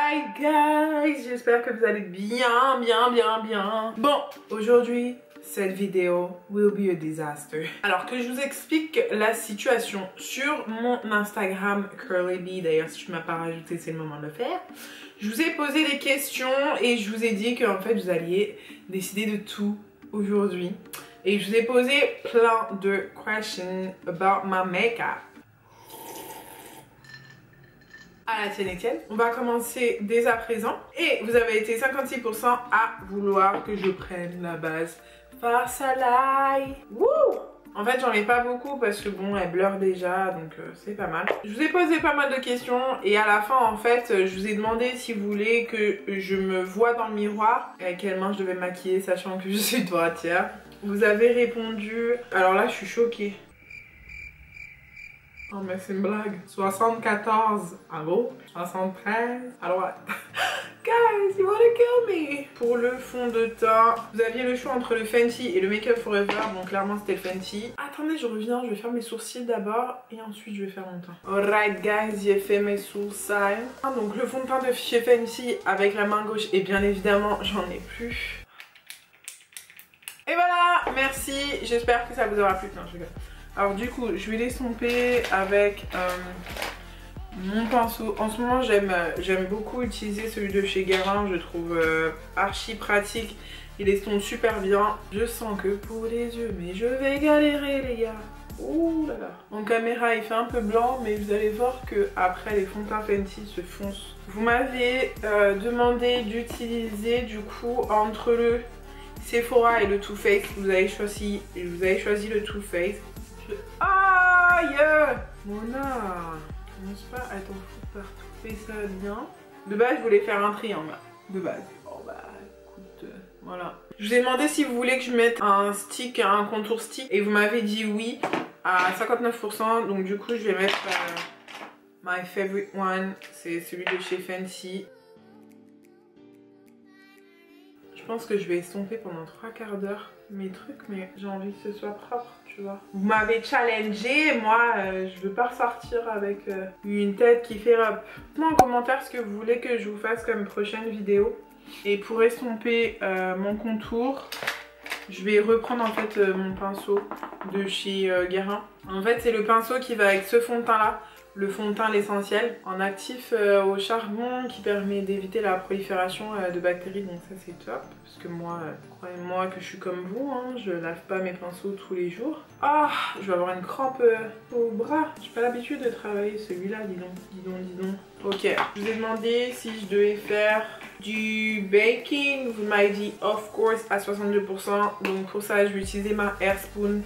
Alright guys, j'espère que vous allez bien. Bon, aujourd'hui, cette vidéo will be a disaster. Alors que je vous explique la situation sur mon Instagram CurlyBee. D'ailleurs, si tu m'as pas rajouté, c'est le moment de le faire. Je vous ai posé des questions et je vous ai dit qu'en fait, vous alliez décider de tout aujourd'hui. Et je vous ai posé plein de questions about my makeup. À la tienne Etienne. On va commencer dès à présent. Et vous avez été 56% à vouloir que je prenne la base Face à l'Eye. Wouh! En fait, j'en ai pas beaucoup parce que bon, elle blur déjà, donc c'est pas mal. Je vous ai posé pas mal de questions et à la fin, en fait, je vous ai demandé si vous voulez que je me voie dans le miroir et à quelle main je devais me maquiller, sachant que je suis droitière. Vous avez répondu... Alors là, je suis choquée. Oh mais c'est une blague. 74 à gauche, 73 à droite. Guys, you wanna kill me? Pour le fond de teint, vous aviez le choix entre le Fenty et le Make Up Forever. Bon, clairement c'était le Fenty. Attendez, je reviens, je vais faire mes sourcils d'abord et ensuite je vais faire mon teint. Alright guys, j'ai fait mes sourcils. Donc le fond de teint de chez Fenty avec la main gauche et bien évidemment j'en ai plus. Et voilà, merci, j'espère que ça vous aura plu. Non, je rigole. Alors du coup, je vais l'estomper avec mon pinceau. En ce moment, j'aime beaucoup utiliser celui de chez Guerin. Je trouve archi pratique. Il estompe super bien. Je sens que pour les yeux, mais je vais galérer les gars. Ouh là là. En caméra, il fait un peu blanc, mais vous allez voir que après les fonds de teint Fenty se foncent. Vous m'avez demandé d'utiliser du coup entre le Sephora et le Too Faced. Vous avez choisi le Too Faced. Aïe! Mona, commence pas à t'en foutre partout. Fais ça bien. De base, je voulais faire un triangle. De base. Oh bah, écoute, voilà. Je vous ai demandé si vous voulez que je mette un stick, un contour stick. Et vous m'avez dit oui à 59%. Donc du coup, je vais mettre my favorite one. C'est celui de chez Fenty. Je pense que je vais estomper pendant 3 quarts d'heure mes trucs, mais j'ai envie que ce soit propre, tu vois. Vous m'avez challengé, moi je veux pas ressortir avec une tête qui fait hop. Dites-moi en commentaire ce que vous voulez que je vous fasse comme prochaine vidéo. Et pour estomper mon contour, je vais reprendre en fait mon pinceau de chez Guerin. En fait c'est le pinceau qui va avec ce fond de teint là. Le fond de teint l'essentiel en actif au charbon qui permet d'éviter la prolifération de bactéries, donc ça c'est top parce que moi, croyez-moi que je suis comme vous, hein, je lave pas mes pinceaux tous les jours. Ah, je vais avoir une crampe au bras, j'ai pas l'habitude de travailler celui-là, dis donc. Ok, je vous ai demandé si je devais faire du baking, vous m'avez dit of course à 62%, donc pour ça je vais utiliser ma Air Spoon.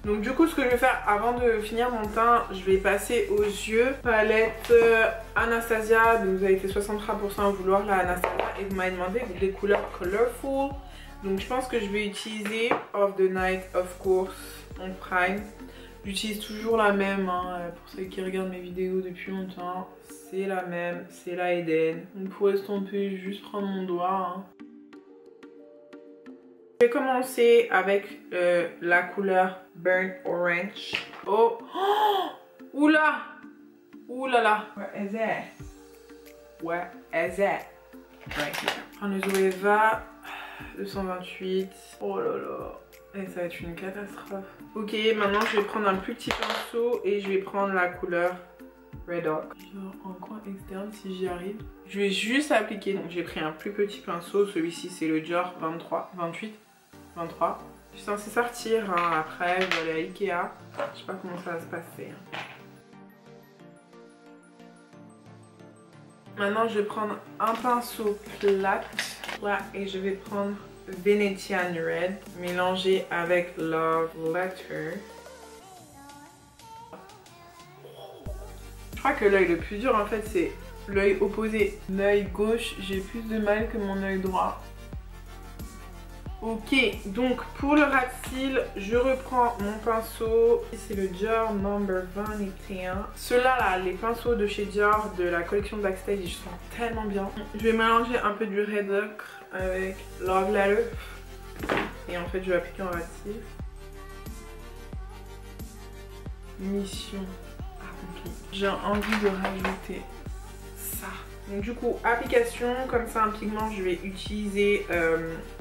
Donc du coup ce que je vais faire avant de finir mon teint, je vais passer aux yeux. Palette Anastasia, donc vous avez été 63% à vouloir la Anastasia et vous m'avez demandé des couleurs colorful. Donc je pense que je vais utiliser Of the Night of course en prime. J'utilise toujours la même, hein, pour ceux qui regardent mes vidéos depuis longtemps. C'est la même, c'est la Eden. Donc pour estomper, juste prendre mon doigt. Hein. Je vais commencer avec la couleur Burnt Orange. Oh! Oula! Oulala! Where is it? Where is it? Right here. Prendre le Zoeva 228. Oh là là. Et ça va être une catastrophe. Ok, maintenant je vais prendre un plus petit pinceau et je vais prendre la couleur Red Oak. Genre en coin externe si j'y arrive. Je vais juste appliquer. Donc j'ai pris un plus petit pinceau. Celui-ci c'est le Dior 28. Je suis censée sortir hein, après, je vais aller à Ikea. Je sais pas comment ça va se passer. Maintenant je vais prendre un pinceau plat là, et je vais prendre Venetian Red mélangé avec Love Letter. Je crois que l'œil le plus dur en fait c'est l'œil opposé. L'œil gauche, j'ai plus de mal que mon œil droit. Ok, donc pour le ras de cils, je reprends mon pinceau. C'est le Dior Number 21. Ceux-là, là, les pinceaux de chez Dior de la collection Backstage, ils sont tellement bien. Je vais mélanger un peu du Red Ocre avec Love Letter. Et en fait, je vais appliquer en ras de cils. mission accomplie. J'ai envie de rajouter ça. Donc du coup, application, comme ça un pigment, je vais utiliser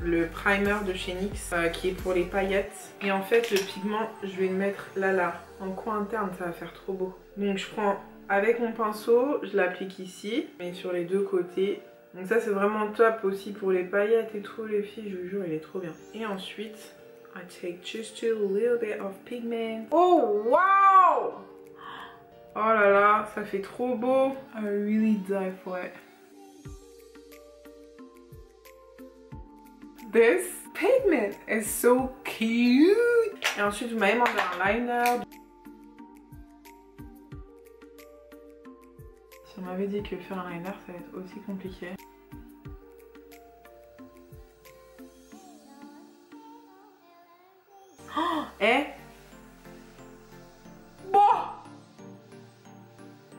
le primer de chez NYX qui est pour les paillettes. Et en fait, le pigment, je vais le mettre là, en coin interne, ça va faire trop beau. Donc je prends avec mon pinceau, je l'applique ici, mais sur les deux côtés. Donc ça c'est vraiment top aussi pour les paillettes et tout les filles, je vous jure il est trop bien. Et ensuite, I take just a little bit of pigment. Oh wow! Oh là là, ça fait trop beau. I really die for it. This pigment is so cute. Et ensuite vous m'avez demandé un liner. On m'avait dit que faire un liner ça va être aussi compliqué. Oh, bon.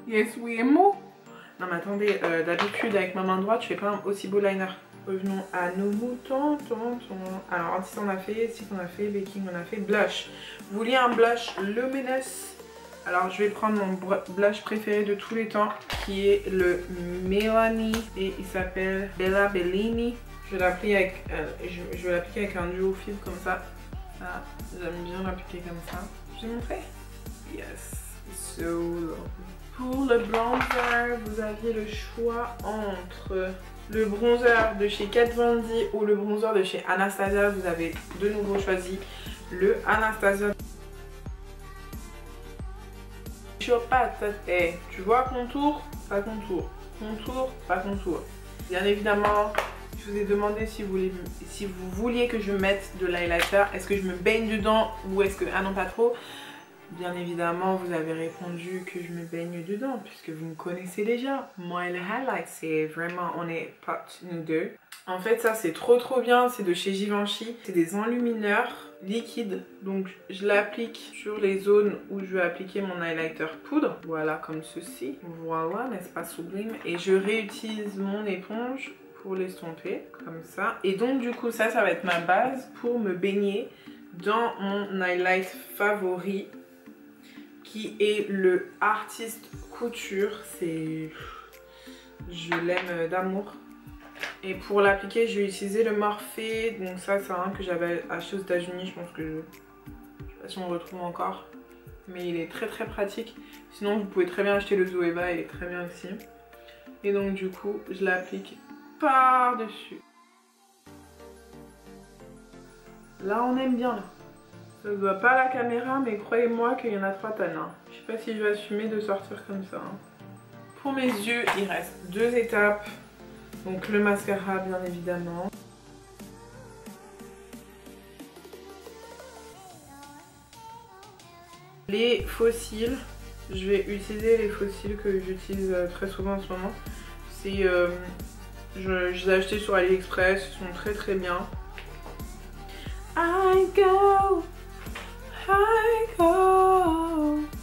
Yes, oui et mo. Non mais attendez, d'habitude avec ma main droite je fais pas un aussi beau liner. Revenons à nos moutons. Alors anti on a fait, stick on a fait, baking on a fait, blush. Vous vouliez un blush luminous? Alors je vais prendre mon blush préféré de tous les temps qui est le Melanie et il s'appelle Bella Bellini. Je vais l'appliquer avec, un duo fil comme ça. Ah, j'aime bien l'appliquer comme ça. Je vais montrer. Yes, so lovely. Pour le bronzer, vous aviez le choix entre le bronzer de chez Kat Von D ou le bronzer de chez Anastasia. Vous avez de nouveau choisi le Anastasia. Tu vois contour, pas contour, contour, pas contour. Bien évidemment, je vous ai demandé si vous vouliez que je mette de l'highlighter. Est-ce que je me baigne dedans ou est-ce que... Ah non, pas trop. Bien évidemment, vous avez répondu que je me baigne dedans puisque vous me connaissez déjà. Moi et le highlight, c'est vraiment, on est potes nous deux. En fait, ça c'est trop bien, c'est de chez Givenchy. C'est des enlumineurs liquides. Donc je l'applique sur les zones où je veux appliquer mon highlighter poudre. Voilà, comme ceci. Voilà, n'est-ce pas sublime? Et je réutilise mon éponge pour l'estomper, comme ça. Et donc du coup, ça va être ma base pour me baigner dans mon highlight favori, qui est le Artist Couture. C'est... je l'aime d'amour. Et pour l'appliquer, je vais utiliser le Morphe. Donc ça, c'est un que j'avais acheté aux États-Unis. Je pense que je sais pas si on le retrouve encore. Mais il est très pratique. Sinon, vous pouvez très bien acheter le Zoeva, il est très bien aussi. Et donc du coup, je l'applique par-dessus. Là, on aime bien là. Ça ne se voit pas à la caméra, mais croyez-moi qu'il y en a 3 tonnes. Hein. Je sais pas si je vais assumer de sortir comme ça. Hein. Pour mes yeux, il reste 2 étapes. Donc le mascara, bien évidemment. Les faux cils. Je vais utiliser les faux cils que j'utilise très souvent en ce moment. C'est, je les ai achetés sur AliExpress, ils sont très bien. I go.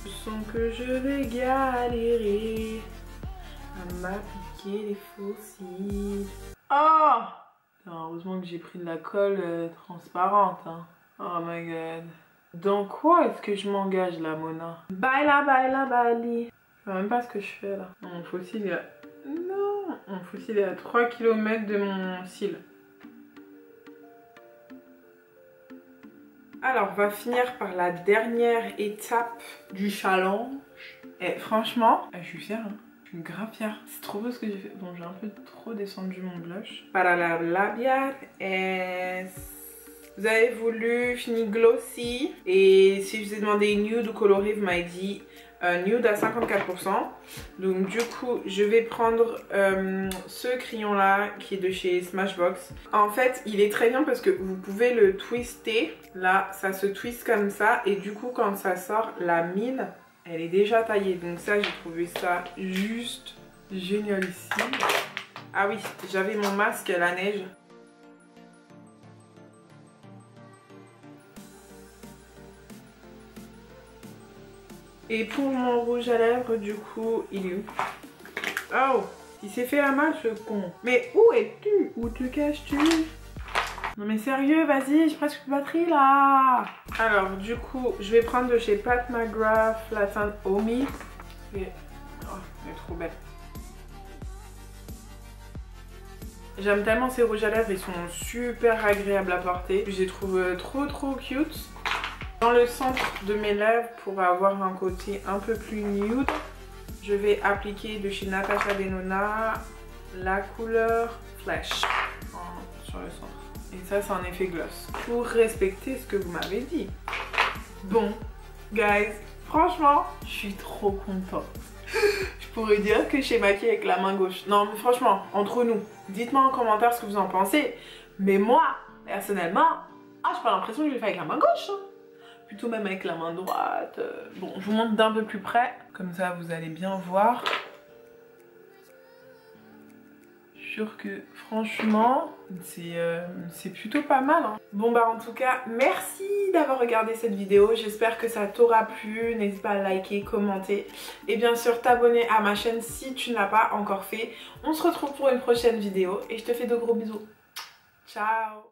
Je sens que je vais galérer à m'appliquer les faux cils. Oh! Heureusement que j'ai pris de la colle transparente. Hein. Oh my god. Dans quoi est-ce que je m'engage là, Mona? Baila, bali. Je sais même pas ce que je fais là. Mon faux cil est à... Non! Mon faux cil est à 3 km de mon cil. Alors, on va finir par la dernière étape du challenge. Et franchement, je suis fière. Hein. Je suis grave fière. C'est trop beau ce que j'ai fait. Bon, j'ai un peu trop descendu mon blush. Para la labial es... Vous avez voulu fini glossy. Et si je vous ai demandé nude ou coloré, vous m'avez dit nude à 54%. Donc du coup, je vais prendre ce crayon là qui est de chez Smashbox. En fait, il est très bien parce que vous pouvez le twister. Là, ça se twiste comme ça. Et du coup, quand ça sort, la mine, elle est déjà taillée. Donc ça, j'ai trouvé ça juste génialissime. Ah oui, j'avais mon masque à la neige. Et pour mon rouge à lèvres, du coup, il est où? Oh, il s'est fait la main ce con. Mais où es-tu? Où te caches-tu? Non mais sérieux, vas-y, j'ai presque plus de batterie là. Alors du coup, je vais prendre de chez Pat McGrath la teinte Omi. Et... oh, elle est trop belle. J'aime tellement ces rouges à lèvres, ils sont super agréables à porter. Je les trouve trop cute. Dans le centre de mes lèvres, pour avoir un côté un peu plus nude, je vais appliquer de chez Natasha Denona la couleur Flesh sur le centre. Et ça, c'est un effet gloss. Pour respecter ce que vous m'avez dit. Bon, guys, franchement, je suis trop contente. Je pourrais dire que je suis maquillée avec la main gauche. Non, mais franchement, entre nous, dites-moi en commentaire ce que vous en pensez. Mais moi, personnellement, j'ai pas l'impression que je le fais avec la main gauche. Hein. Plutôt même avec la main droite. Bon, je vous montre d'un peu plus près. Comme ça, vous allez bien voir. Je suis sûre que, franchement, c'est plutôt pas mal. Hein. Bon, bah en tout cas, merci d'avoir regardé cette vidéo. J'espère que ça t'aura plu. N'hésite pas à liker, commenter. Et bien sûr, t'abonner à ma chaîne si tu ne l'as pas encore fait. On se retrouve pour une prochaine vidéo. Et je te fais de gros bisous. Ciao!